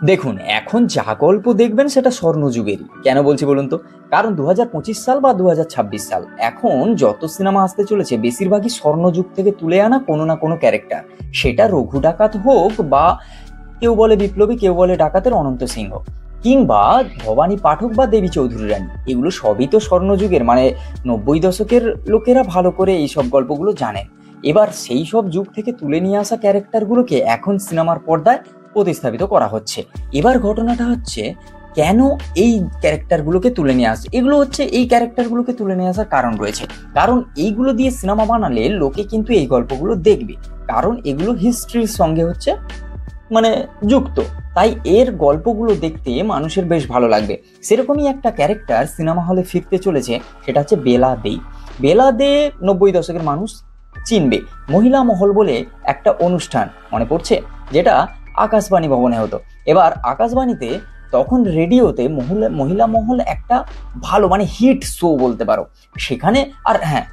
দেখুন, এখন যা গল্প দেখবেন সেটা স্বর্ণযুগেরই। কেন বলছি বলুন তো? কারণ 2025 সাল বা 2026 সাল, এখন যত সিনেমা আসতে চলেছে বেশিরভাগই স্বর্ণযুগ থেকে তুলে আনা কোনো না কোনো ক্যারেক্টার। সেটা রঘু ডাকাত হোক, বা কেউ বলে বিপ্লবী, কেউ বলে ডাকাতের অনন্ত সিংহ, কিংবা ভবানী পাঠক বা দেবী চৌধুরী রানী, এগুলো সবই তো স্বর্ণযুগের, মানে 90 দশকের লোকেরা ভালো করে এইসব গল্পগুলো জানেন। এবার সেই সব যুগ থেকে তুলে নিয়ে আসা ক্যারেক্টারগুলোকে এখন সিনেমার পর্দায় প্রতিস্থাপিত করা হচ্ছে। এবার ঘটনাটা হচ্ছে, কেন এই ক্যারেক্টারগুলোকে তুলে নিয়ে আসছে? এগুলো হচ্ছে, এই ক্যারেক্টারগুলোকে তুলে নিয়ে আসার কারণ রয়েছে। কারণ এইগুলো দিয়ে সিনেমা বানালে লোকে কিন্তু এই গল্পগুলো দেখবে, কারণ এগুলো হিস্ট্রির সঙ্গে হচ্ছে মানে যুক্ত। তাই এর গল্পগুলো দেখতে মানুষের বেশ ভালো লাগবে। সেরকমই একটা ক্যারেক্টার সিনেমা হলে ফিরতে চলেছে, সেটা হচ্ছে বেলা দে। বেলা দে 90 দশকের মানুষ চিনবে। মহিলা মহল বলে একটা অনুষ্ঠান মনে পড়ছে, যেটা আকাশবাণী ভবনে হতো। এবার আকাশবাণীতে তখন রেডিওতে মহিলা মহল একটা ভালো মানে হিট শো বলতে পারো সেখানে। আর হ্যাঁ,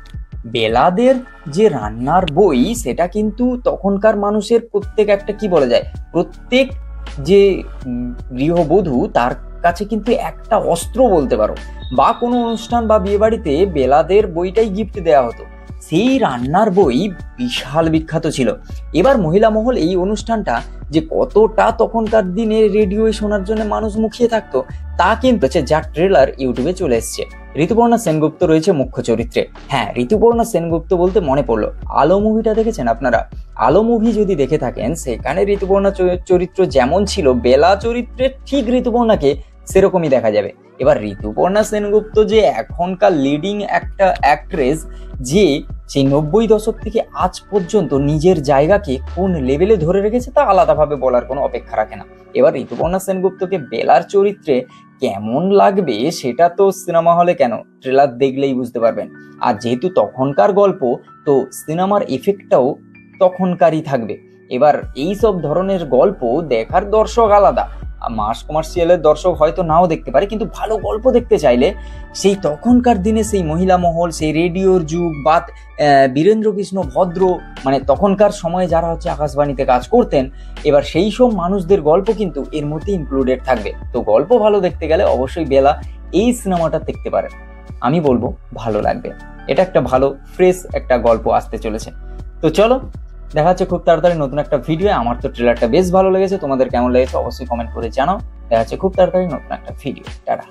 বেলাদের যে রান্নার বই, সেটা কিন্তু তখনকার মানুষের প্রত্যেক একটা কি বলা যায়, প্রত্যেক যে গৃহবধূ তার কাছে কিন্তু একটা অস্ত্র বলতে পারো। বা কোনো অনুষ্ঠান বা বিয়ে বাড়িতে বেলাদের বইটাই গিফট দেওয়া হতো। সেই রান্নার বই বিশাল বিখ্যাত ছিল। এবার মহিলা মহল এই অনুষ্ঠানটা যে কতটা তখনকার দিনে রেডিওয়ে শোনার জন্য মানুষ মুখিয়ে থাকতো, তা কিন্তু যার ট্রেলার ইউটিউবে চলে এসছে। ঋতুপর্ণা সেনগুপ্ত রয়েছে মুখ্য চরিত্রে। হ্যাঁ, ঋতুপর্ণা সেনগুপ্ত বলতে মনে পড়লো, আলো মুভিটা দেখেছেন আপনারা? আলো মুভি যদি দেখে থাকেন, সেখানে ঋতুপর্ণা চরিত্র যেমন ছিল, বেলা চরিত্রে ঠিক ঋতুপর্ণাকে সেরকমই দেখা যাবে। এবার ঋতুপর্ণা সেনগুপ্ত যে এখনকার লিডিং একটা অ্যাক্ট্রেস, যে সেই 90 দশক থেকে আজ পর্যন্ত নিজের জায়গাকে কোন লেভেলে ধরে রেখেছে, তা আলাদাভাবে বলার কোনো অপেক্ষা রাখে না। এবার ঋতুপর্ণা সেনগুপ্তকে বেলার চরিত্রে কেমন লাগবে সেটা তো সিনেমা হলে কেন, ট্রেলার দেখলেই বুঝতে পারবেন। আর যেহেতু তখনকার গল্প, তো সিনেমার এফেক্টটাও তখনকারই থাকবে। এবার এই সব ধরনের গল্প দেখার দর্শক আলাদা। মাস কমার্শিয়ালের দর্শক হয়তো নাও দেখতে পারে, কিন্তু ভালো গল্প দেখতে চাইলে সেই তখনকার দিনে সেই মহিলা মহল, সেই রেডিওর যুগ, বা বীরেন্দ্র কৃষ্ণ ভদ্র, মানে তখনকার সময়ে যারা হচ্ছে আকাশবাণীতে কাজ করতেন, এবার সেই সব মানুষদের গল্প কিন্তু এর মধ্যে ইনক্লুডেড থাকবে। তো গল্প ভালো দেখতে গেলে অবশ্যই বেলা এই সিনেমাটা দেখতে পারেন, আমি বলবো ভালো লাগবে। এটা একটা ভালো ফ্রেশ একটা গল্প আসতে চলেছে। তো চলো, দেখা যাচ্ছে খুব তাড়াতাড়ি নতুন একটা ভিডিও। আমার তো ট্রেলারটা বেশ ভালো লেগেছে, তোমাদের কেমন লেগেছে অবশ্যই কমেন্ট করে জানাও। দেখা যাচ্ছে খুব তাড়াতাড়ি নতুন একটা ভিডিও। টাটা।